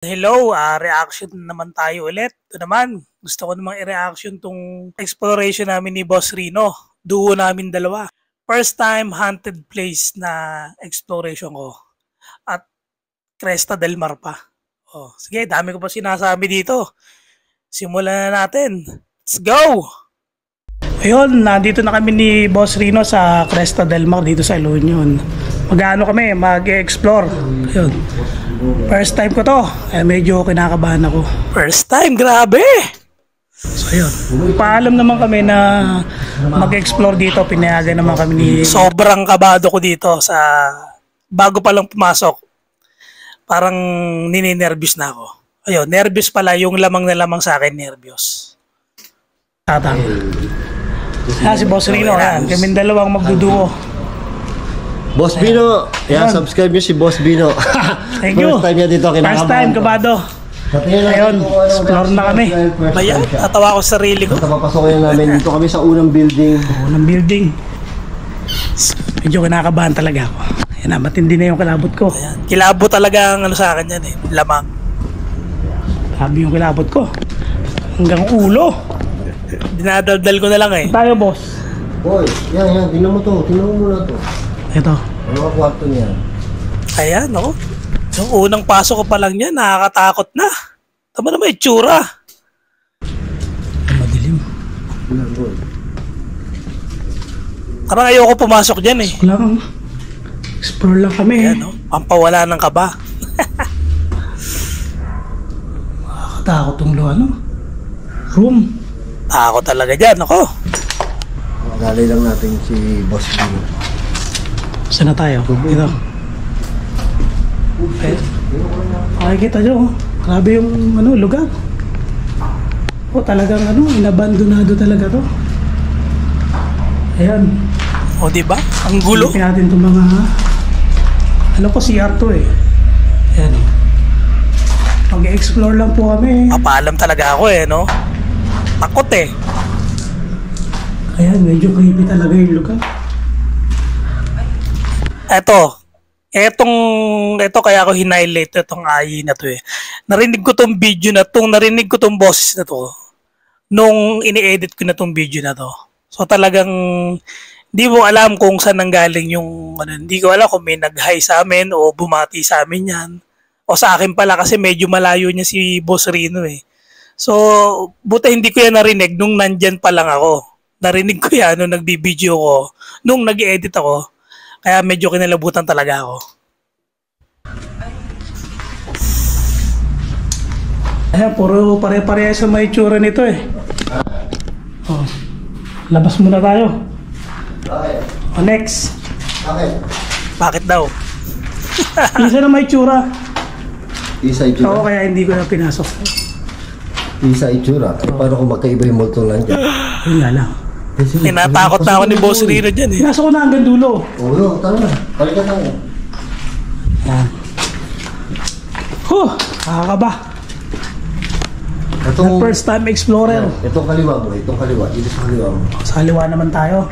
Hello, reaction naman tayo ulit. Ito naman, gusto ko namang i-reaction tong exploration namin ni Boss Rino. Duo namin dalawa. First time haunted place na exploration ko. At Cresta del Mar pa. Oh, sige, dami ko pa sinasabi dito. Simulan na natin. Let's go! Ayun, nandito na kami ni Boss Rino sa Cresta del Mar dito sa La Union. Mag-ano kami, mag-explore. Ayun. First time ko to, medyo kinakabahan ako. First time, grabe! So yun, paalam naman kami na mag-explore dito, pinayagan naman kami ni... Sobrang kabado ko dito sa... Bago pa lang pumasok, parang nininervyos na ako. Ayun, nervyos pala, yung lamang na lamang sa akin, nervyos. Tatang. Si Boss Rino, kami dalawang magduduo. Boss Bino, subscribe nyo si Boss Bino. Thank you. First time niya dito, kinakabahan. First time, kabado. Ayun, explore na kami. Bayan, natawa ko sa sarili ko. Papapasokin namin dito kami sa unang building. Unang building. Medyo kinakabahan talaga ako. Yan na, matindi na yung kilabot ko. Ayan. Kilabot talaga ang ano sa akin yan lamang. Sabi yung kilabot ko. Hanggang ulo. Dinadaldal ko na lang Tayo, boss. Boy, yan, tingnan mo to. Tingnan mo muna to. Ito. Ano ang kwarto niya? Ayan, no? Yung unang pasok ko pa lang niya, nakakatakot na. Tama na may itsura. Madilim. Parang ayoko pumasok dyan Wala kang. Explore lang kami. Ayan, no? Pampawala ng kaba. Nakakatakot tong room. Takot talaga dyan, ako. Magalay lang natin si Boss Bino. Saan na tayo? Ito. Makikita nyo, grabe yung lugar. Talagang inabandonado talaga to. Ayan. Diba? Ang gulo. Silipin natin itong mga CR to Ayan mag-explore lang po kami. Papaalam talaga ako no? Takot Ayan, medyo creepy talaga yung lugar. Ito kaya ako hinighlight itong AI na to Narinig ko tong video na narinig ko tong boses na to nung ini-edit ko na tong video na to. So talagang hindi mo alam kung saan nanggaling yung hindi ko alam kung may nag-hi sa amin o bumati sa amin yan. O sa akin pala kasi medyo malayo niya si Boss Rino So buta hindi ko yan narinig nung nandyan pa lang ako. Narinig ko yan nung nagbibideo ko, nung nag-edit ako. Kaya medyo kinalabutan talaga ako. Ayan, puro pare-pareha sa may itsura nito labas muna tayo. Next. Bakit daw? Isa na may itsura. Isa itsura? Oo, kaya hindi ko na pinasok. Isa itsura? Paano kung magkaiba yung multo lang dyan? Yun nga lang. Tinatakot na ako ni Boss Rino dyan Pinasok ko na hanggang dulo. Oo, tara na. Balikan na Yan. Nakakaba. First time explorer. Itong kaliwa mo, itong kaliwa. Dito sa kaliwa mo. Sa kaliwa naman tayo.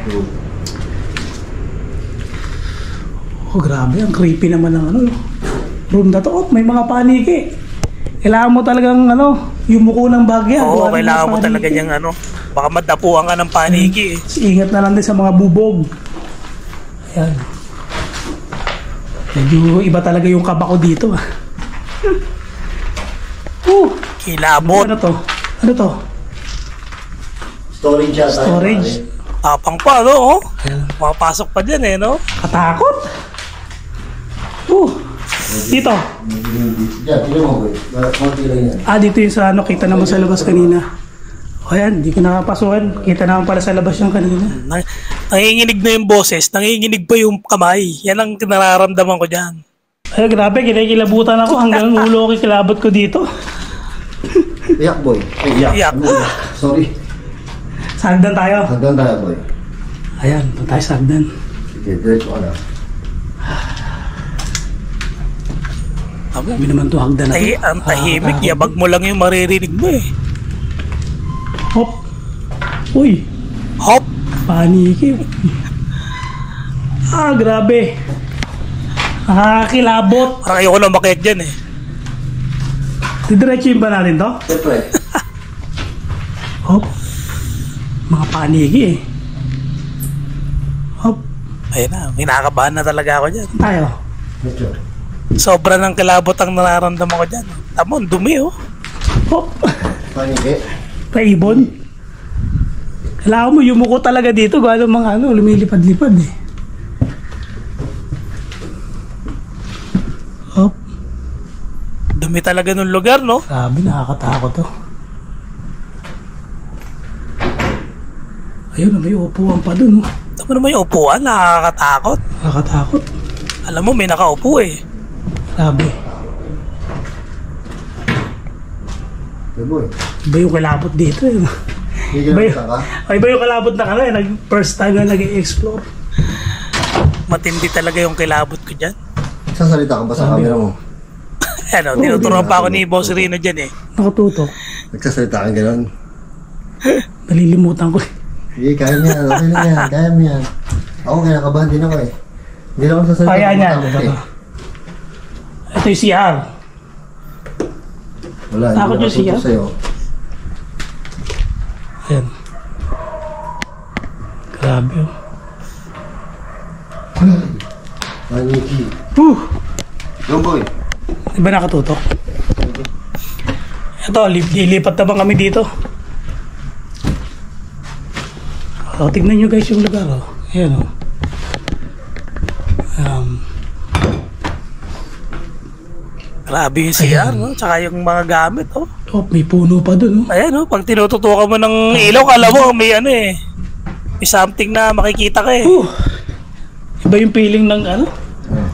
Grabe, ang creepy naman ng room na to. May mga paniki. Kailangan mo talagang yumuko ng bagya. Oo, kailangan mo talaga niyang baka madapuan ka ng paniki Ingat na lang din sa mga bubog. Ayan. Medyo iba talaga yung kaba ko dito Kilabot. Ano to? Storage yata. Storage. Tapang pa Mapasok pa dyan Katakot. Dito. Diyan, tignan mo dito yung sa kita naman sa labas kanina. Ayan, di ko nakapasukan. Kita naman pala sa labas yung kanina. Nanginginig na yung boses, nanginginig pa yung kamay. Yan ang nararamdaman ko dyan. Ay, grabe, kinikilabutan ako hanggang ulo ko kilabot ko dito. Iyak, boy. Iyak. Sorry. Sagdan tayo. Sagdan tayo, boy. Ayan, ito tayo sagdan. Sige, diretso ka na. Sabi naman to hagdan na to. Ang tahimik, yabag mo lang yung maririnig mo Hop. Uy. Hop. Paniki. Grabe. Nakakilabot. Parang ayoko na umakyat dyan Didiretsuhin ba natin to? Siyempre. Hop. Mga panigi eh. Hop. Ayun na, kinakabahan na talaga ako dyan. Tayo. Medyo. Sobra ng kilabot ang nararamdaman ko dyan. Tamo, ang dumi oh. Hop. Paniki. Paibon. Kailangan mo yumuko talaga dito. Gano'ng mga lumilipad-lipad eh. Hop. Dumi talaga ng lugar, no? Grabe, nakakatakot to. Ayun, may upuan pa dun. Oh. Tamo naman yung upuan, nakakatakot. Nakakatakot. Alam mo, may nakaupo eh. Grabe. Hey boy. Iba yung kalabot dito eh. Hindi Iba ka yung, naman iba yung kalabot na kami. First time na nag-explore. Matindi talaga yung kilabot ko dyan. Sasalita ka ba sa camera mo? Ano, tinuturuan pa ako ni Boss Rino dyan eh. Nakatutok. Nagsasalita ka gano'n? Nalilimutan ko. Sige, kaya mo yan. Okay na yan. Kaya mo yan. Ako kinakabahan din ako eh. Hindi lang ako sasalita. Kaya niyan. Matakot eh. Ito yung CR. Wala, Takot hindi yung siya? nakatutok sa'yo. Ayan. Grabe oh. Paniki. Go boy. Iba nakatutok? Ito, lilipat naman kami dito. So, tignan nyo guys yung lugar oh. Ayan oh. Grabe yung CR, no? Tsaka yung mga gamit, oh. Oh, may puno pa dun oh. Ayan, oh. Pag tinututukan mo ng ilaw, kala mo may ano eh. May something na makikita ka eh. Iba yung feeling ng ano?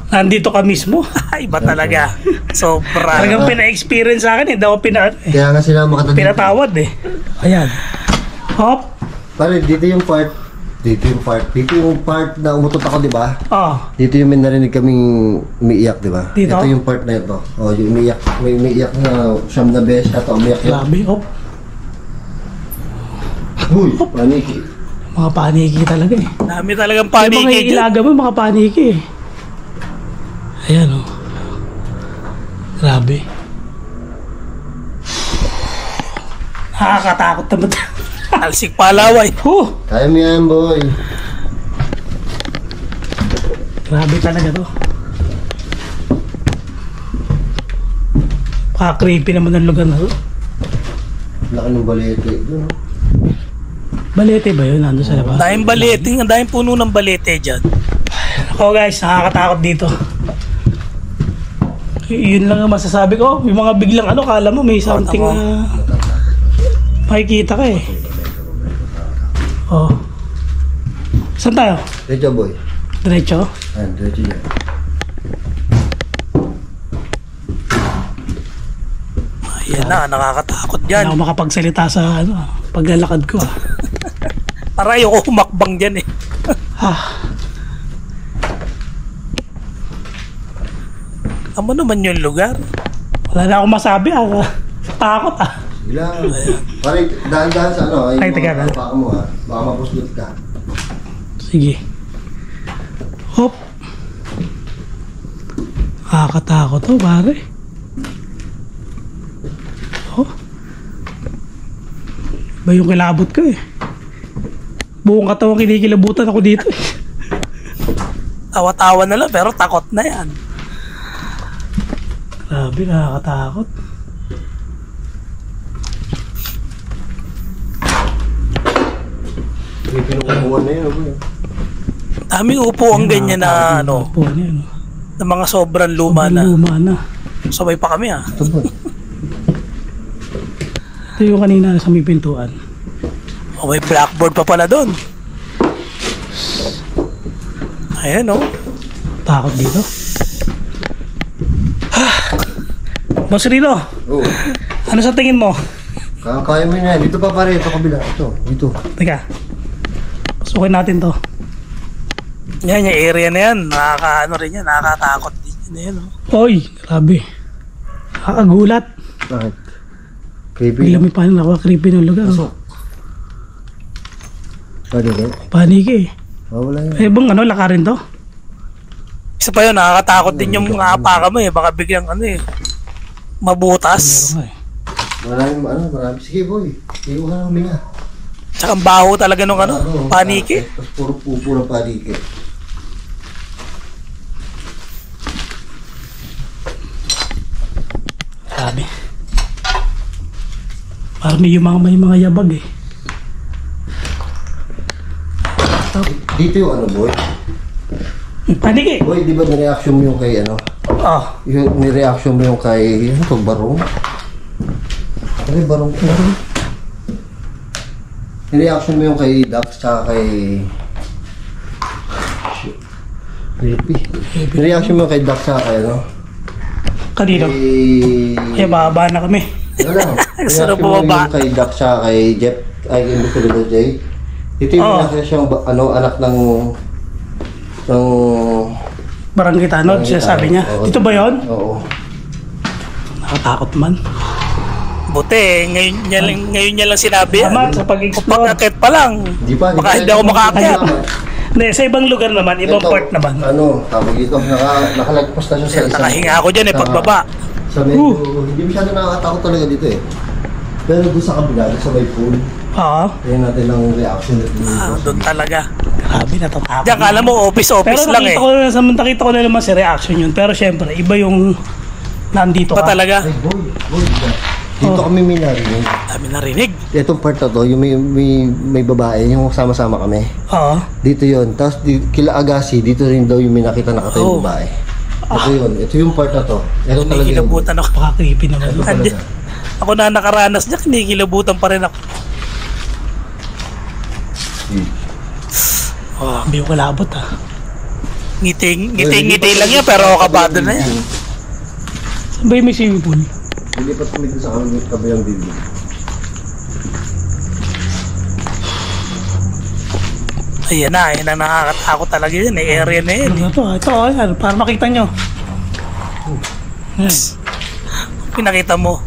Nandito ka mismo. Iba talaga. Sobra. Talagang pina-experience sa akin eh. Daw Kaya nga sila makatagin. pinatawad eh. Ayan. Hop. Pare, dito yung part. Dito yung part na umutot ako, di ba? Oh. Dito yung may narinig kaming umiiyak, di ba? Dito? Ito yung part na ito. Oh, yung umiiyak. May umiiyak na siyam na beses at umiiyak yun. Grabe. Hop. Uy, paniki. Mga paniki talaga eh. Dami talagang Yung mga paniki dyan. ilaga mo, mga paniki eh. Ayan oh. Grabe. Nakakatakot naman. Alsik palaway. Kaya mo yan, boy. Grabe talaga to. Creepy naman ang lugar na to. Laki ng balete. Doon, oh. Balete ba yun? Nandun sa labas? Dahing balete, ang dahing puno ng balete dyan. Ako guys, nakakatakot dito. Yun lang ang masasabi ko. Yung mga biglang ano, kala mo may something na makikita ka eh. Oh. Saan tayo? Diretso, boy. Diretso? Ayan, diretso yan. Ayan na, nakakatakot Hindi dyan. ako makapagsalita sa ano, paglalakad ko. Para ayoko humakbang dyan eh. Amo naman yung lugar. Wala na akong masabi takot ah. Sige lang. Pare, dahan-dahan sa ano. Ay, teka lang. Baka mo ha. Baka mapuslot ka. Sige. Hop. Nakakatakot to pare. Oh. Ba yung kilabot ko eh. Buong katawan kinikilabutan ako dito eh. Tawa-tawa na lang pero takot na yan. Grabe, nakakatakot. May pinukukuhan na yun, boy. Daming upo ang ganyan na ano, Upo na yun. na mga sobrang luma na. Luma na. Sabay pa kami ah. Ito, boy. Ito yung kanina sa may pintuan. O may blackboard pa pala doon. Ayan oh. Takot dito. Boss Rino, Oh. ano sa tingin mo? Kaya mo yan. Dito pa pare. Ito kabila. Ito. Dito. Teka. Pasukin natin to. Yan yung area na yan. Nakakaano rin yan. Nakakatakot din yan. Ayan oh. Oy, grabe. Nakakagulat. Bakit? Creepy. Bigla may paano nakaka-creepy ng lugar. Pasok. Pwede ba? Paniki eh. Wala yan. Eh bang ano, lakarin to? Isa pa yun, nakakatakot din yung mga apaka mo eh. Baka biglang ano eh. Mabutas. Meron nga eh. Marami. Sige boy, iyo ka namin nga. Tsaka ang baho talaga nung paniki. Tapos puro pupo ng paniki. Grabe. Parang may mga yabag eh. Dito yung ano boy? Paniki! Boy, di ba nireaction mo yung kay ano? Oh. Yung nireaction mo yung kay, ano to, barong? Ano yung barong? Nireaction mo yung kay Dax tsaka kay... Creepy. Nireaction mo yung kay Dax tsaka kay ano? Kanino? Kaya bababa na kami. Ano lang? Gusto na Nireaction mo bumaba. yung kay Dax tsaka kay Jeff, ay hindi ko rin Jay. Ito yung nakita siyang anak ng Barangay Tanod, siya sabi niya. Oo. Ito ba yon? Oo. Nakatakot man. Buti, ngayon niya lang sinabi yan. Tama, sa pag-explore. Pag-akit pa lang. Di pa, Baka hindi ako makaakyat. Hindi, sa ibang lugar naman, ibang Ito, part naman. Ano, tawag dito, nakalagpas na siya sa isang... Nakahinga ako dyan eh, pagbaba. Sa medyo, hindi masyado nakakatakot talaga dito eh. Pero doon sa kabila, doon sa may pool, Oo. tingnan natin ang reaction natin dito. Doon talaga. Grabe, natatakot. Diyan, kala mo office Pero lang eh. nakita ko na naman si reaction yun. Pero syempre, iba yung nandito Ba ka. talaga? Ay, boy, dito kami may narinig. Dami narinig. Itong part na to, yung may babae, yung sama-sama kami. Oo. Dito yun. Tapos kila Agassi, dito rin daw yung may nakita nakatayong babae. Ito yun. Ito yung part na to. Ito talaga yun. Kinikilabutan ako. Baka creepy naman. Ito talaga. Ako na nakaranas niya, kinikilabutan pa rin ako. Hindi ko kalabot ah. Ngiti lang yan, pero kabado na yan. Saan ba yung may swimming pool? Lilipat kami dito sa kabilang building. Ayan na nakakatakot talaga yun eh. Area na yun eh. Ito, ayan, para makita nyo. Ayan. Pinakita mo.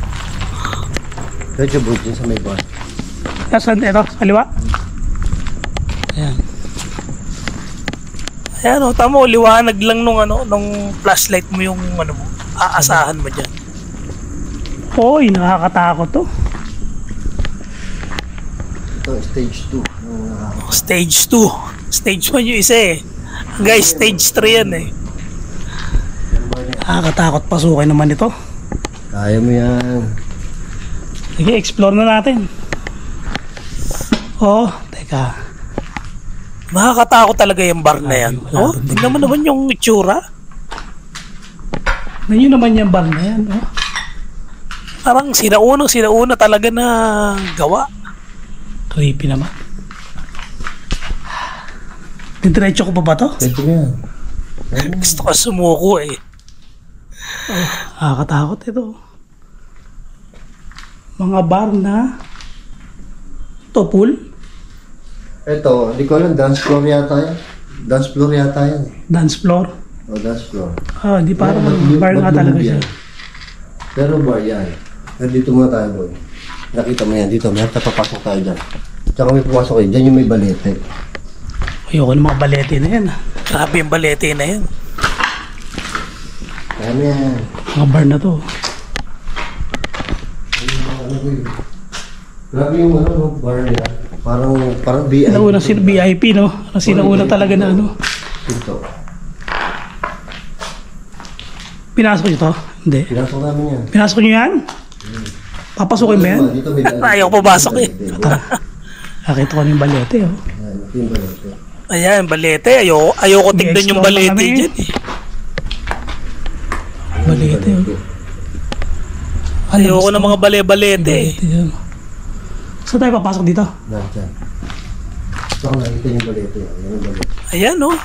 Medyo boy dyan sa may bar. Saan ito? Kaliwa? Ayan. Ayan o, tamo, liwanag lang nung flashlight mo yung mo, aasahan mo dyan. Oy, nakakatakot to. Ito, stage 2. Stage 2. Stage 1 yung isa eh. Guys, stage 3 yan eh. Nakakatakot pasukin naman ito. Kaya mo yan. Sige, explore na natin. Oh, teka. Nakakatakot talaga yung bar na yan. Oh, tingnan mo naman yung itsura. Yun naman yung bar na yan. Oh. Parang sinauna talaga na gawa. Creepy naman. Diretso ko pa ba to? Ito yan. Gusto ko sumuko eh. Nakakatakot ito. Mga bar na to pool. Ito, hindi ko alam, dance floor yata yan. Dance floor yata yan eh. Dance floor. O, dance floor. Ah, di parang Yan, bar nga talaga yan. siya. Pero bar yan. Pero dito muna tayo boy. Nakita mo yan, dito. May papasok tayo dyan. Tsaka may pumasok kayo. Dyan yung may balete. Ayoko ng mga balete na yan. Grabe yung balete na yan. Kaya mo yan. Mga bar na to. Grabe yung bar nila. Parang VIP. Nauna si VIP, no? Sinauna talaga na ano. Dito. Pinasok nyo to? Hindi. Pinasok namin yan. Pinasok nyo yan? Papasukin ba yan? Dito may Ayaw ko pumasok eh. Nakita ko na yung balete, oh. Ayan, ito yung balete. Ayan, balete. Ayoko tignan yung I-explore balete na kami. dyan eh. Balete, oh. Ayoko ng mga bale-balete eh. Balete yan. Saan tayo papasok dito? Dyan. Ito kung nakita yung balete. Ayan yung balete. Ayan oh.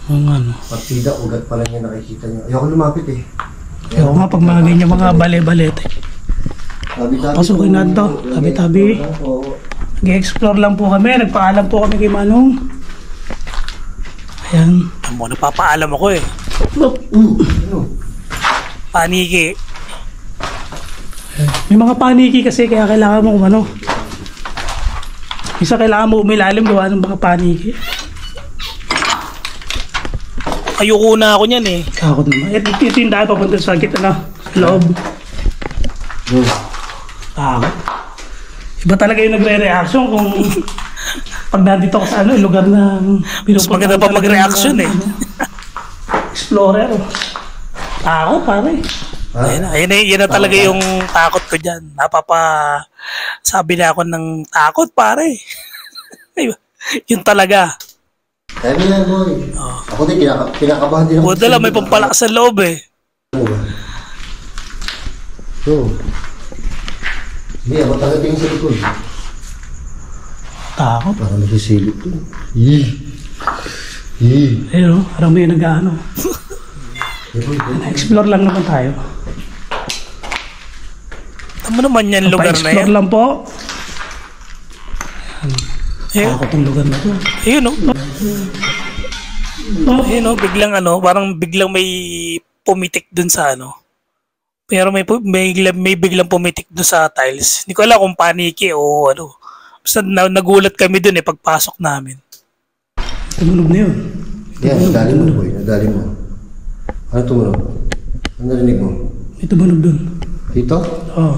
Ang ano. Partida, ugat pa lang yung nakikita niyo. Ayoko lumapit eh. Ayoko nga pag mga ganyan mga bale-balete. Tabi-tabi. Pasukin natin to. Tabi-tabi. Oo. Nag-explore lang po kami. Nagpaalam po kami kay Manong. Ayan. Mo nagpapaalam ako eh. Ano? Paniki. May mga paniki kasi kaya kailangan mo ano. Isa kailangan mo umilalim gawa ng mga paniki. Ayoko na ako niyan eh. Takot naman. Ito yung dahil papunta sa gitna na. Sa loob. Go. Takot. Iba talaga yung nagre-reaction kung pag nandito ka sa lugar na Mas maganda pa mag-reaction eh. Explorer. Takot pare. Ayun na talaga yung takot ko dyan. Sabi na ako ng takot pare. Yun talaga. Kaya mo yan, boy. Ako din, kinakabahan din ako. Buda lang, may pampalakas sa loob eh. So, hindi, ako tagatingin sa likod. Takot. Parang nagsisilip to. Ayun, parang may nag-ano. Explore lang naman tayo. Ano naman yan lugar na Pa-explore yan? lang po. Takot ang lugar na to. Ayun Ayun parang biglang may pumitik dun sa Pero may biglang pumitik dun sa tiles. Hindi ko alam kung paniki o ano. Basta nagulat kami dun pagpasok namin. Tumunog na yun. Yan, nadali mo, boy. Nadali mo. Ano tumunog? Ano narinig mo? May tumunog dun. Dito? Oo.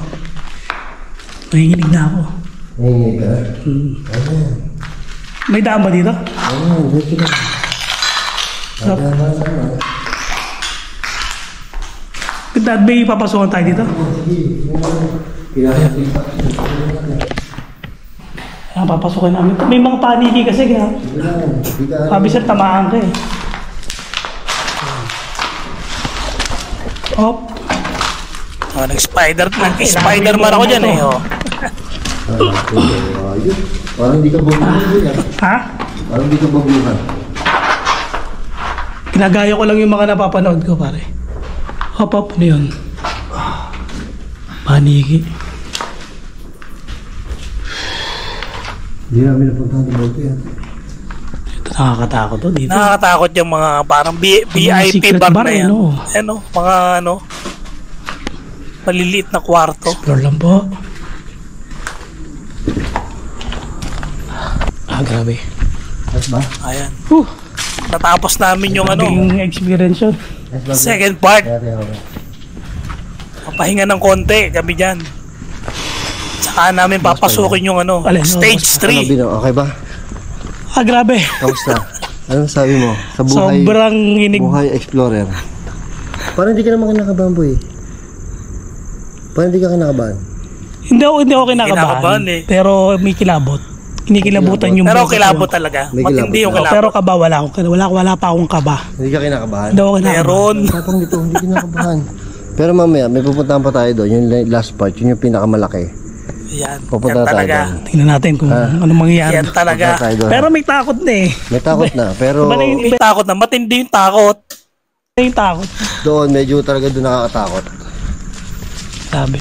Nanginginig na ako. Nanginginig ka? Ayan. May daan ba dito? Ayan, dito na. Ayan. Dad, may papasukan tayo dito? Ayan, papasukan namin. May mga paniki kasi kaya. Sabi sir, tamaan ka eh. Hop. Nag-Spider-Man ako dyan eh. Parang hindi ka babuhan. Ha? Parang hindi ka babuhan. Ginagaya ko lang yung mga napapanood ko pare. Hop, ano yun? Paniki. Hindi namin napuntahan ng bote yan. Ito nakakatakot to dito. Nakakatakot yung mga parang VIP secret bar bar, na yan. eh, Mga maliliit na kwarto. Explore lang po. Grabe. At ba? Ayan. Natapos namin yung Yung experience yun. second part. Papahinga ng konti kami dyan. Saka namin papasukin yung stage 3. Okay ba? Grabe. Kamusta? Anong sabi mo? Sa buhay, Sobrang inig. buhay explorer. Parang hindi ka naman kinakabahan, boy. Parang hindi ka kinakabahan. Hindi ako kinakabahan. Kinakabahan eh. Pero may kilabot. Kinikilabutan yung Pero buhay ko. kilabot talaga. May Matindi yung kilabot. kilabot. Pero kaba wala pa akong kaba. Hindi ka kinakabahan. Hindi ako kinakabahan. Meron. Tapang dito, hindi kinakabahan. Pero mamaya, may pupuntahan pa tayo doon. Yung last part, yun yung pinakamalaki. Yan. Pupunta Yan tayo talaga. doon. Tingnan natin kung anong mangyayari. Yan talaga. Pupunta tayo doon. Pero may takot na eh. May takot na, pero May takot na. Matindi yung takot. May takot. doon, medyo talaga doon nakakatakot. Sabi.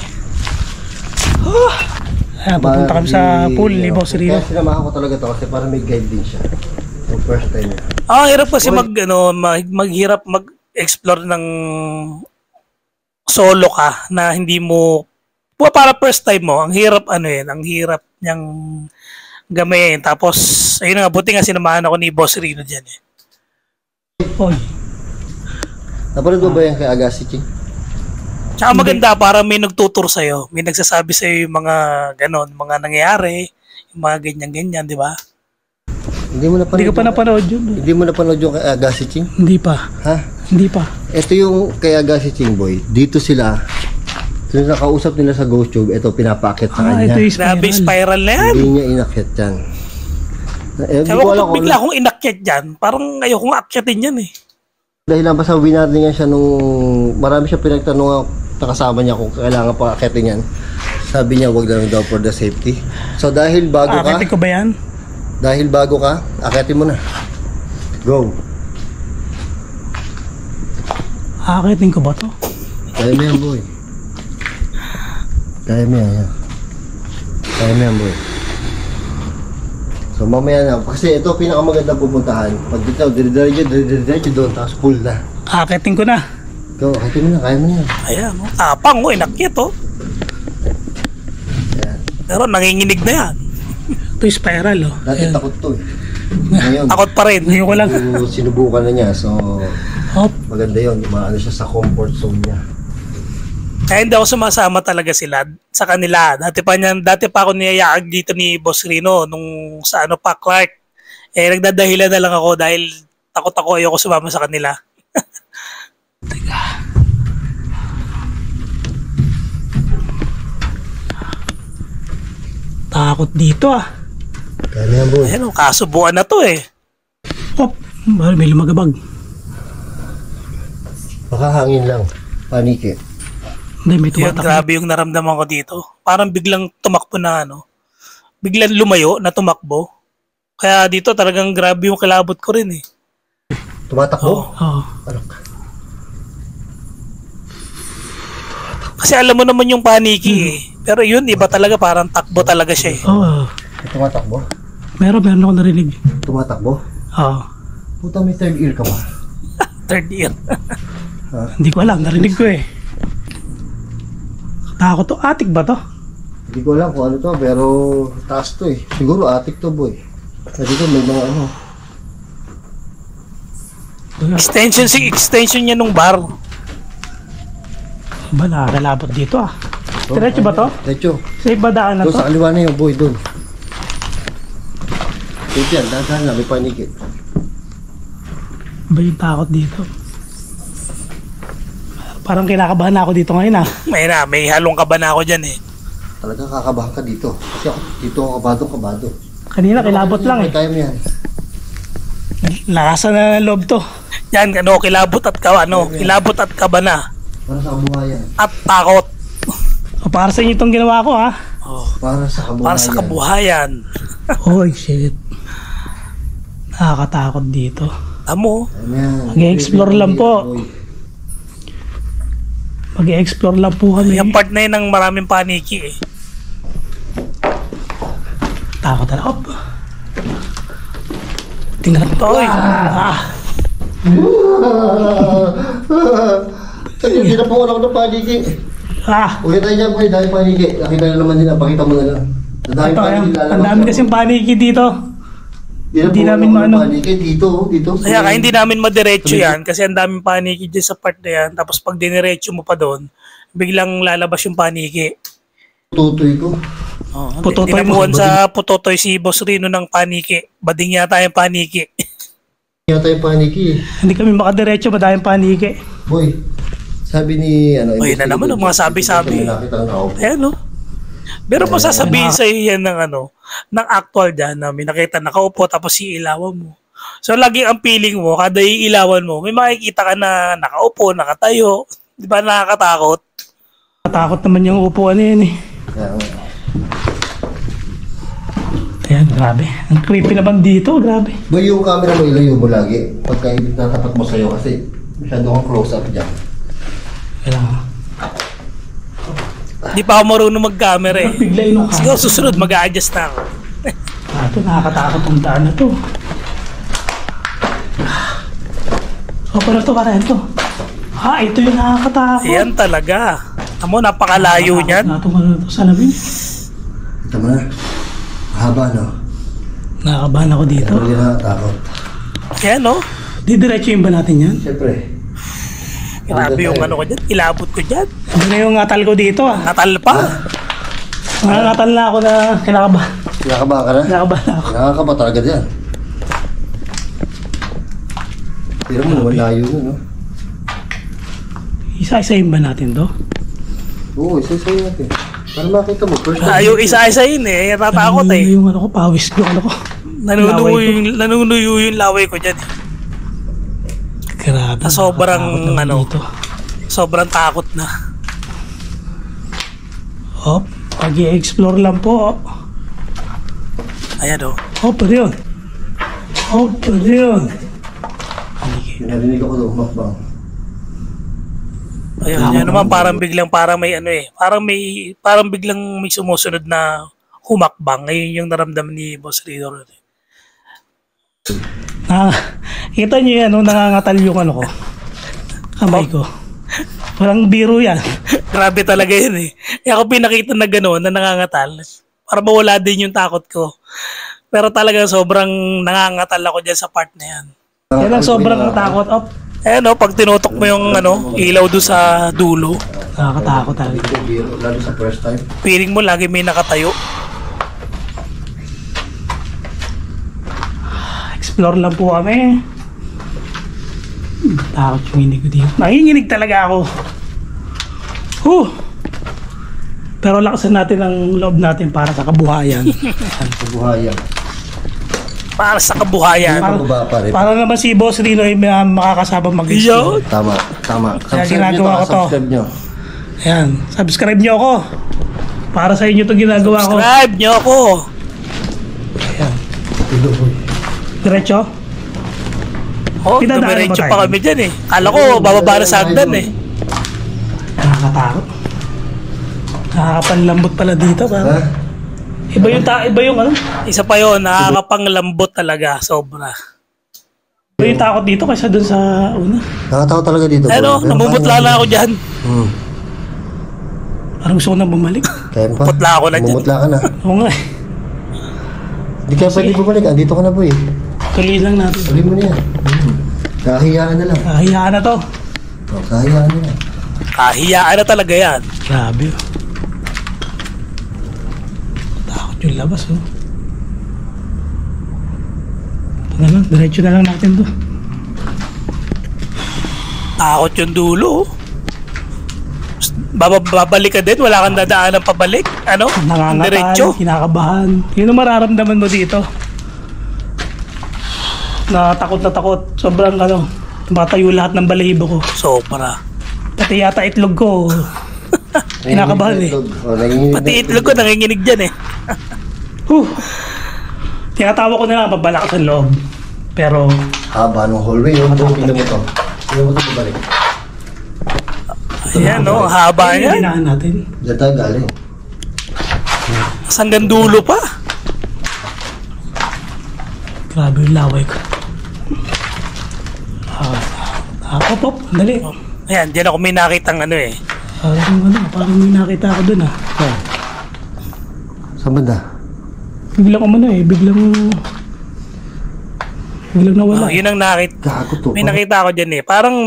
Pupunta kami sa pool ni Boss Rino. Kaya sinamahan ko talaga to kasi para may guide din siya. Yung first time niya. Hirap kasi maghirap mag-explore ng solo ka na hindi mo para first time mo, ang hirap ang hirap niyang gamayin. Tapos ayun nga, buti nga sinamahan ako ni Boss Rino diyan eh. Oy. Napanood mo ba yan kay Agassi, Ching? Tsaka maganda para may nagtutur sa'yo. May nagsasabi sa'yo yung mga ganon, mga nangyayari, yung mga ganyan-ganyan, di ba? Hindi mo napanood. Hindi ka pa napanood yun. Hindi mo napanood yung kay Agassi, Ching? Hindi pa. Ha? Hindi pa. Ito yung kay Agassi, Ching, boy. Dito sila. So, nakausap nila sa GhostTube, ito pinapakit sa kanya. Ito yung Grabe, spiral na yan. Hindi niya inakit yan. Hindi Ewan ko ko alam kung kung bigla akong inakyat dyan. Parang ayokong akyatin yan eh. dahil lang basta winarningan siya nung marami siya pinagtanong nakasama niya kung kailangan pa akitin yan. Sabi niya wag lang daw for the safety. So dahil bago ka, Akitin ko ba yan? akitin mo na. Go. Akitin ko ba to? Kaya mo yan, boy. Kaya mo yan. Kaya mo yan, boy. So mamaya na, kasi ito pinakamagandang pupuntahan. Pag dito, dire-diretso doon, tapos full na. Akitin ko na. Go, akitin mo na, kaya mo na yan. Ayan, tapang ko, inakyat oh. Ayan. Pero nanginginig na yan. Ito yung spiral oh. Dati takot to eh. Ngayon, Takot pa rin. Ngayon ko lang. sinubukan na niya, so Hop. maganda yun, maano siya sa comfort zone niya. Kaya hindi ako sumasama talaga sa kanila. Dati pa ako niyayaag dito ni Boss Rino nung sa ano pa, Clark. Nagdadahilan na lang ako dahil takot ako, ayoko sumama sa kanila. Teka. Takot dito ah. Kaya yan, boy. Ayan, kasubuan na to eh. Hop, may lumagabag. Baka hangin lang. Paniki. Hindi, may Yun, tumatak. grabe yung naramdaman ko dito. Parang biglang tumakbo na ano. Biglang lumayo na tumakbo. Kaya dito talagang grabe yung kilabot ko rin eh. Tumatakbo? Oo. Ano? Kasi alam mo naman yung paniki eh. Pero yun, iba talaga. Parang takbo talaga siya eh. Oo. Tumatakbo? Meron ako narinig. Tumatakbo? Oo. Puta, may third ear ka ba? Third year. Hindi ko alam, narinig ko eh. Takot to. Atik ba to? Hindi ko alam kung ano to, pero taas to eh. Siguro atik to, boy. Kasi ko may mga ano. Extension niya nung bar. Ba, nakakalabot dito ah. Diretso ba to? Diretso. Safe ba daan na Doon to? sa kaliwa na yun, boy, doon. Safe yan, dahan na, may paniki. Ba yung takot dito? Parang kinakabahan na ako dito ngayon ah. May halong kaba na ako dyan eh. Talaga kakabahan ka dito. Kasi ako, dito ako kabado. Kanina kilabot lang eh. Kaya mo yan. Lakasan na ng loob to. Yan, kilabot at kilabot at kaba na. Para sa kabuhayan. At takot. O, para sa inyo itong ginawa ko ha. Para sa kabuhayan. Para sa kabuhayan. Hoy shit. Nakakatakot dito. Amo. Mag-explore lang po. Mag-explore lang po kami. Yung part na yun ng maraming paniki eh. Takot na. Hop. Tingnan ko. Oy. Hindi na po ako ng paniki. Uwi tayo dyan, boy. Dahil paniki. Nakita na naman nila. Pakita mo na lang. Ito, ang dami kasing paniki dito. Hindi namin maano. Dito. Kaya hindi namin madiretso yan kasi ang daming paniki dyan sa part na yan. Tapos pag diniretso mo pa doon, biglang lalabas yung paniki. Tutoy ko. Putotoy mo. Tinamuhan sa putotoy si Boss Rino ng paniki. Bading yata yung paniki. Yata yung paniki. Hindi kami makadiretso ba dahil paniki. Boy, sabi ni ano. Oy, na naman ang mga sabi-sabi. Ayan no. Pero pa sasabihin sa iyo yan ng actual dyan na may nakita nakaupo tapos iilawan mo. So lagi ang feeling mo, kada iilawan mo, may makikita ka na nakaupo, nakatayo. Di ba nakakatakot? Takot naman yung upuan na yun eh. Ayan, grabe. Ang creepy naman dito, grabe. Boy, yung camera mo ilayo mo lagi. Pagka natapat mo sa'yo kasi masyado kang close up dyan. Kailangan. Di pa ako marunong mag-camera eh. Bigla yung Siguro susunod mag-a-adjust na ako. Ito, nakakatakot ang daan na to. Pero ito. Ito yung nakakatakot. Ayan talaga. Amo, napakalayo niyan. Natungan na ito sa lamin. Ito mo na. Haba, no? Nakakabahan ako dito. Pero yun nakatakot. Ayan no. Didiretsuin ba natin yan? Siyempre. Grabe yung ko dyan. Ilabot ko dyan. Ano na yung ngatal ko dito ah. Natal pa. Nangangatal na ako na kinakabahan. Kinakabahan ka na? Kinakabahan na ako. Nakakaba talaga dyan. Pero mo naman layo mo, no? Isa-isayin ba natin to? Oo, isa-isayin natin. Para makita mo, first Ayaw isa-isayin eh. Natatakot eh. Yung pawis ko, Nanunuyo yung laway ko dyan. Grabe. Na sobrang dito. sobrang takot na. Hop, pag-i-explore lang po. Ayan o. Hop, pwede yun. Hop, pwede yun. Narinig ako doon, makbang. Ayun, yun naman parang biglang may sumusunod na humakbang. Ngayon yung naramdaman ni Boss Rino. Kita nyo yan, nangangatal yung ko. Kamay ko. Parang biro yan. Grabe talaga yun eh. Kaya ako pinakita na gano'n na nangangatal. Para mawala din yung takot ko. Pero talaga sobrang nangangatal ako dyan sa part na yan. Yan ang sobrang takot. Ayan o, pag tinutok mo yung ilaw doon sa dulo, Nakakatakot talaga. Hindi ko biro, lalo sa first time. Feeling mo lagi may nakatayo. Explore lang po kami. Takot yung hindi ko dito. Nanginginig talaga ako. Pero lakasan natin ang loob natin para sa kabuhayan. Kabuhayan. Para sa kabuhayan. Para naman si Boss Rino ay makakasama mag-explore. Tama. Kaya ginagawa ko to. Subscribe nyo. Ayan, subscribe nyo ako. Para sa inyo to ginagawa ko. Subscribe nyo ako. Ayan. Diretso? Dumiretso ba tayo? pa kami dyan eh. Kala ko bababa na sa hagdan eh. Nakakatakot. Nakakapanlambot pala dito. Ha? Iba yung ano? Isa pa yun, nakakapanglambot talaga. Sobra. Iba yung takot dito kaysa dun sa una. Nakatawa talaga dito. Ano, namumutla na ako dyan. Parang gusto ko na bumalik. Kaya pa? Putla ako na dyan. Bumutla ka na. Oo nga eh. Hindi ka pwede bumalik. Andito ka na po eh. Tuloy lang natin. Tuloy mo na yan. Kahiyaan na lang. Kahiyaan na to. Kahiyaan na lang. Kahiyaan na talaga yan. Grabe oh. Takot yung labas oh. Ito na lang, diretso na lang natin to. Takot yung dulo. Babalik ka din, wala kang dadaan ng pabalik. Ano? Diretso. Nangangatay, kinakabahan. Yun ang mararamdaman mo dito. Na takot. Sobrang ano, tumatayo lahat ng balahibo ko. Sobra. Pati yata itlog ko. Kinakabahan eh. Pati itlog ko nanginginig dyan eh. Tinatawa ko na lang pabalakas ang loob. Pero haba nung hallway yun. Tingnan mo to. Tingnan mo to balik. Ayan no, haba ano yan. yung natin? Diyan tayo galing. Hanggang dulo pa. Grabe yung laway ko. Pop, dali. Ayan, dyan ako may nakitang ano eh. Parang may nakita ako dun ah. Saan banda? Biglang biglang nawala. Yun ang nakita. Gago to. May nakita ako dyan eh. Parang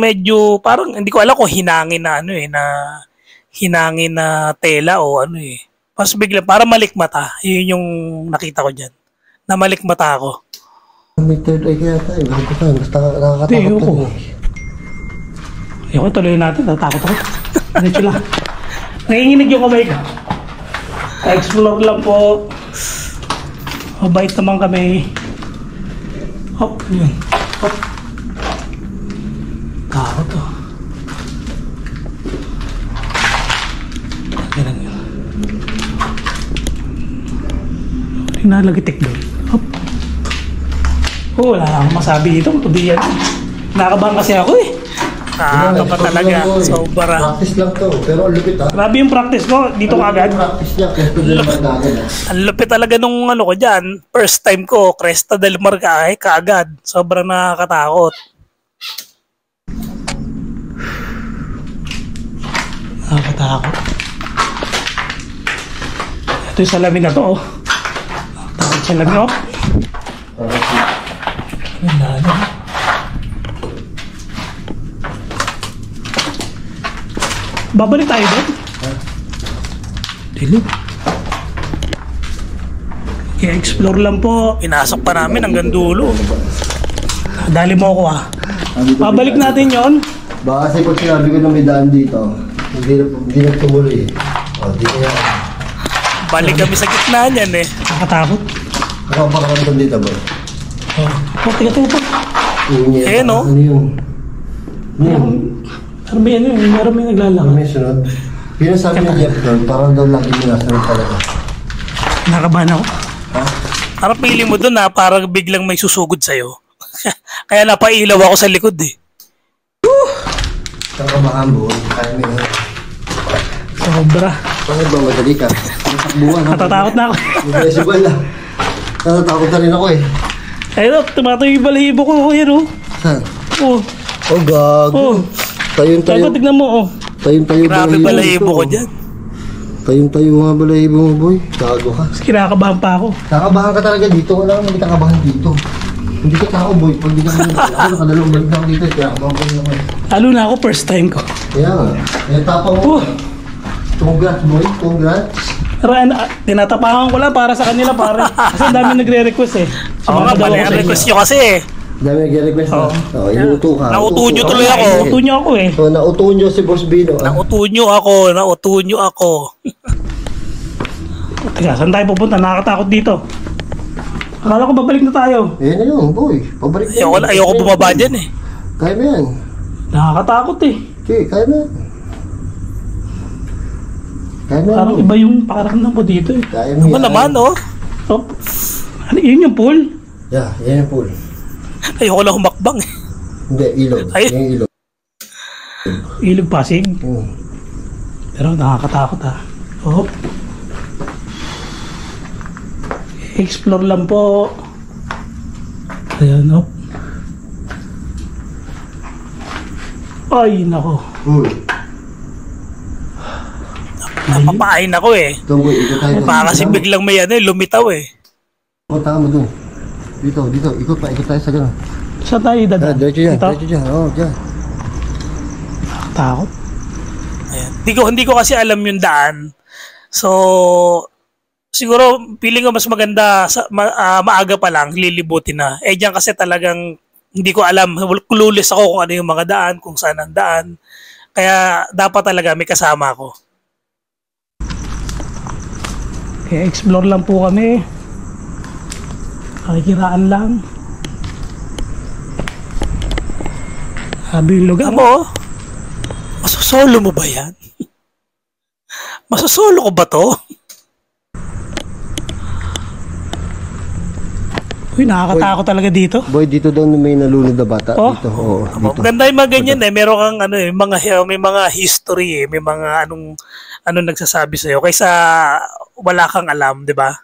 hindi ko alam kung hinangin na ano eh, hinangin na tela o ano eh. Tapos biglang, parang malikmata. Yun yung nakita ko dyan. Na malikmata ako. May third eye kaya tayo. Basta nakakatakot ko. lang. Ayoko, tuloy natin. Tatakot ako. Diretso lang. Nanginginig yung kamay ko. Ka-explore lang po. Mabait naman kami. Hop, yun. Hop. Takot to. Ganun yun. Nalagitik doon. Hop. Wala akong masabi dito. Kundi yan. Nakabahan kasi ako eh. Nakakaba talaga. Sobra. Practice lang to. Pero ang lupit ha. Grabe yung practice ko. Dito kagad. Practice niya. Kaya ito din naman agad ha. Ang lupit talaga nung ano ko dyan. First time ko, Cresta del Mar kaagad. Sobrang nakakatakot. Nakakatakot. Ito yung salamin na to oh. Takot sa lamin oh. Wala. Babalik tayo doon. Dilo. I-explore lang po. Pinasok pa namin hanggang dulo. Dali mo ako ah. Babalik natin yon. Baka kasi pag sinabi ko na may daan dito, hindi na tumuloy eh. O, di kaya. Balik kami sa gitna niyan eh. Nakakatakot. Ako ang pakaramdam dito ba? Tiga. Eh no? Ano yun? Ano yun? Meron ba yan yun? Meron may Ano naglalakad. may sunod? Yun ang sabi ni Jeff doon, parang daw lagi minasunod talaga. Nakabahan ako. Ha? Parang pili mo dun na parang biglang may susugod sa'yo. Kaya napailaw ako sa likod eh. Saan ka mahambo? Kaya mo yun. Sobra. Bakit ba madali ka? Natakbuhan ha? Natatakot na ako. Decibel na. Natatakot na rin ako eh. Ayun, tumatayo yung balahibo ko. Ayun oh. Saan? Oh. Oh, gago. Oh. Tayong-tayo. Tayo, tignan mo oh. Tayong-tayo Grabe balahibo ko dyan. Tayong-tayo nga balahibo mo, boy. Gago ka. Mas kinakabahan pa ako. Nakabahan ka talaga dito. Wala kang magkakabahan dito. Hindi ka tao, boy. Pag di ka mo, ako nakadalawang balik na ako dito. Kaya ako naman. Lalo na ako, first time ko. Kaya nga. Kaya tapang mo. Congrats, boy. Congrats. Pero tinatapakan ko lang para sa kanila, pare. Kasi ang dami nagre-request eh. Oo nga, mali ang request nyo kasi eh. Dami nag-request na. Oo, inuuto ka. Nauto nyo tuloy ako. Nauto nyo ako eh. So, nauto nyo si Boss Bino. Nauto nyo ako. Teka, saan tayo pupunta? Nakakatakot dito. Akala ko babalik na tayo. Yan na yun, boy. Pabalik na. Ayoko bumaba dyan eh. Kaya mo yan. Nakakatakot eh. Okay, kaya mo yan. Kaya mo yan. Parang iba yung pakaramdam ko dito eh. Kaya mo Ano yan. naman oh? Oh, ano yun yung pool? Yeah, yan yung pool. Ayoko lang humakbang eh. Hindi, ilog. Ay. Yan yung ilog. Ilog Pasig. Pero nakakatakot ah. Oh. Explore lang po. Ayan oh. Ay nako. Napapain ako eh. Ito, boy. Ikot tayo. Baka kasi biglang may lumitaw eh. Punta ka mo dun. Dito. Ikot tayo sa gano'n. Saan tayo dadaan? Diretso dyan. Dito? Diretso dyan. Oo, dyan. Takot. Ayan. Hindi ko kasi alam yung daan. So, siguro feeling ko mas maganda maaga pa lang lilibutin na. Eh diyan kasi talagang hindi ko alam. Clueless ako kung ano yung mga daan, kung saan ang daan. Kaya dapat talaga may kasama ako. Kaya explore lang po kami. Nakikiraan lang. Sabi yung lugar. Amo, masosolo mo ba yan? Masosolo ko ba to? Uy, nakakatakot talaga dito. Boy, dito daw may nalunod na bata. Oh. Dito, oo. Dito. Maganda yung mga ganyan eh. Meron kang ano eh, may mga history eh. May mga anong nagsasabi sa'yo. Kaysa wala kang alam, di ba?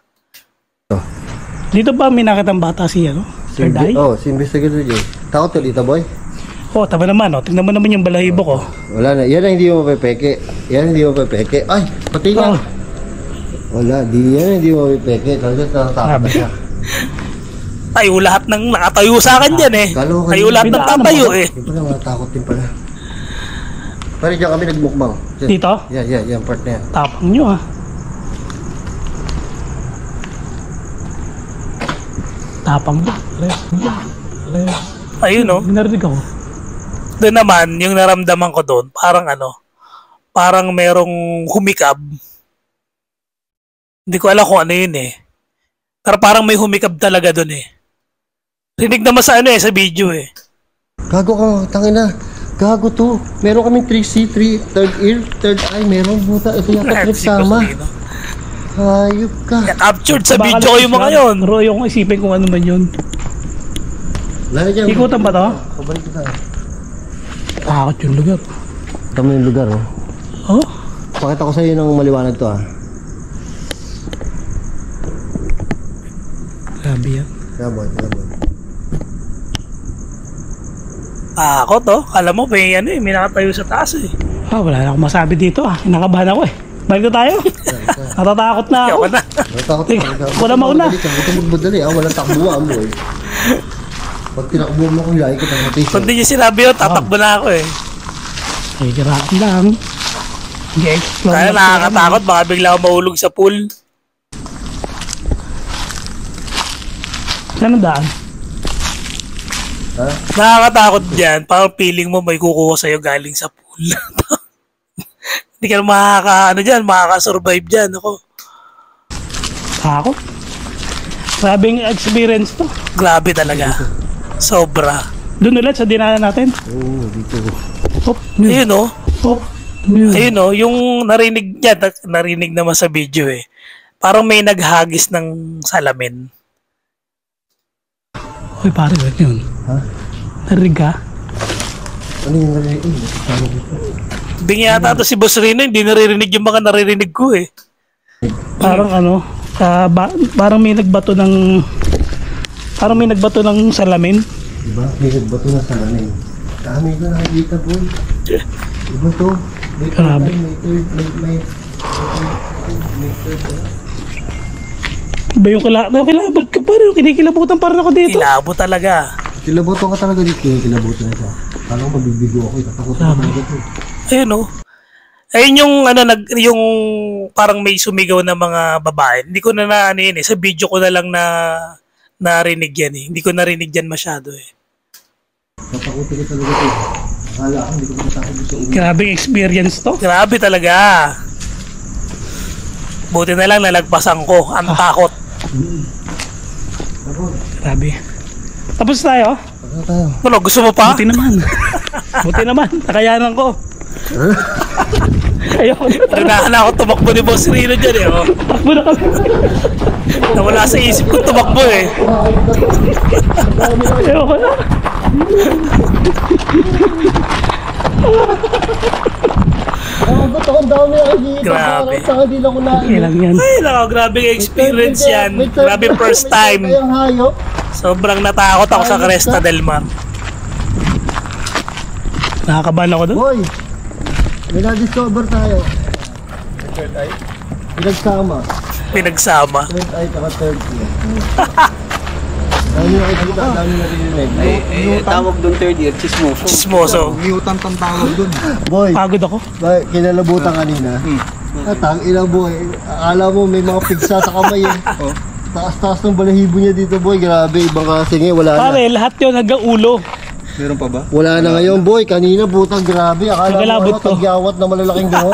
Dito ba may nakitang bata si ano? Third eye? Si investigator Jay. Takot ka dito, boy? Oh, tama naman oh. Tingnan mo naman yung balahibo ko. Wala na. Yan ang hindi mo mapepeke. Ay, pati nga. Oh. Wala, hindi mo mapepeke. Talaga natatakot na siya. Tayo lahat ng nakatayo sa akin dyan eh. Tayo lahat ng tatayo eh. Yung pala, matakot din pala. Pare, dyan kami nagmukbang. Dyan. Dito? Yan, part na yan. Tapang nyo ah. Tapang nyo. Ayun no. Ginarinig ako. Doon naman, yung naramdaman ko doon, parang merong humikab. Hindi ko alam kung ano yun eh. Pero parang may humikab talaga doon eh. Rinig naman sa sa video eh. Gago ka, tangina. Gago to. Meron kaming 3C3, third ear, third eye. Meron buta. Ito yung katrip sama. Hayop ka. Captured sa video ko yung mga yun. Pero yung isipin kung ano man yun. Lalo dyan. Ikutan ba to? Pabalik kita. Takot yung lugar. Tama yung lugar, oh. Oh? Pakita ko sa iyo ng maliwanag to, ah. Grabe yan. Gabon. Takot oh. Alam mo, may nakatayo sa taas eh. Ah, wala na akong masabi dito ah. Kinakabahan ako eh. Balik na tayo. Natatakot na ako. Ayoko na. Natakot ka talaga. Wala mauna. Huwag ka magmadali, ah. Walang takbuhan mo, eh. Pag tinakbo mo kung lagi kita ng Kung di niya sinabi yun, tatakbo na ako eh. Ay, grabe lang. Nag-explore Kaya lang nakakatakot, baka bigla ako mahulog sa pool. Saan ang daan? Ha? Nakakatakot dyan, parang feeling mo may kukuha sa'yo galing sa pool. Hindi ka makaka-survive dyan. Ako. Takot. Grabing experience to. Grabe talaga. Sobra. Doon ulit sa dinaanan natin. Oo, dito. Hop. Ayun oh. Hop. Ayun oh, yung narinig niya, narinig naman sa video eh. Parang may naghagis ng salamin. Uy, pare, ba't yun? Ha? Narinig ka? Ano yung narinig? Ano dito? Hindi nga yata ito si Boss Rino, hindi naririnig yung mga naririnig ko eh. Parang ano, parang may nagbato ng salamin. Diba? May nagbato na salamin. Dami ko nakikita, boy. Diba to? May Grabe. may third. Ba yung kilabot ka pa rin, kinikilabutan pa rin ako dito. Kilabo talaga. Kilabutan ka talaga dito. Kilabutan ito. Kala ko mabibigo ako. Takot ako dito. Ayun o. Ayun yung yung parang may sumigaw na mga babae. Hindi ko na ano yun eh. Sa video ko na lang na narinig yan eh. Hindi ko narinig yan masyado eh. Natakutin ka talaga ito. Akala ko hindi ko matakot sa ulo. Grabing experience to. Grabe talaga. Buti na lang nalagpasan ko. Ang takot. Grabe. Tapos tayo? Ano tayo? Ano, gusto mo pa? Buti naman. Buti naman. Nakayanan ko. Ayoko na. Rinahan na ako tumakbo ni Boss Rino dyan eh. Oh. Takbo na kami. Nawala sa isip ko tumakbo eh. Ayoko na. Ba't ako ang dami nakikita? Grabe. Parang hindi lang ko Okay lang yan. Ay, nako, grabe experience yan. Grabe first time. May hayop. Sobrang natakot ako sa Cresta del Mar. Nakakabahan ako doon. Boy, may na-discover tayo. Third eye? Pinagsama. Pinagsama. Third eye taka third ear. Dami nakikita, dami narinig. Tawag doon third year, chismoso. Chismoso. Mutant ang tawag doon. Boy, Pagod ako. kinalabutan kanina. Tang ina boy, akala mo may mga pigsa sa kamay eh. Taas-taas ng balahibo niya dito boy, grabe. Ibang kasi ngayon, wala na. Pare, lahat yun hanggang ulo. Meron pa ba? Wala na ngayon boy, kanina butang grabe. Akala mo Nagalabot ano, ko. tagyawat na malalaking bungo.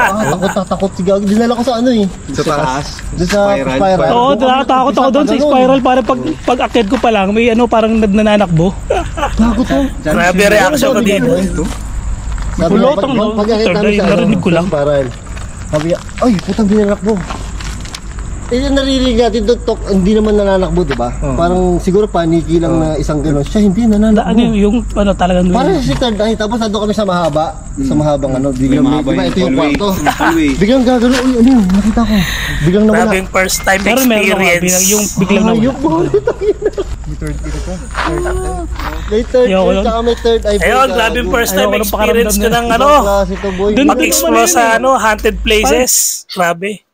Takot si Gagi. Dinala ko sa ano eh. Sa taas. Doon sa spiral. Oo, nakatakot ako doon sa spiral. Para pag akit ko pa lang, may ano, parang nananakbo. Takot to. Grabe reaction ko dito. Sabi niya, Pulotong, no? pag-akit namin sa Narinig ko lang. sa spiral. Sabi niya, ay, putang binanakbo. Eh, yung naririnig natin doon, hindi naman nananakbo, di ba? Parang siguro paniki lang na isang gano'n. Siya hindi nananakbo. Ano yung ano talagang Parang si third eye, tapos nandun kami sa mahaba. Sa mahabang ano, biglang may, di ba ito yung kwarto. Biglang gagano, uy, ano yun, nakita ko. Biglang nawala. Grabe yung first time Pero meron ako experience. yung biglang na. Ayok mo, may third Ayoko eye, nun. tsaka may third eye. Ayun, grabe yung first time Ayoko ng experience ko pakiramdam ng na. ano. Klase to, boy. Dun- Mag-explore sa ano, haunted places. Grabe.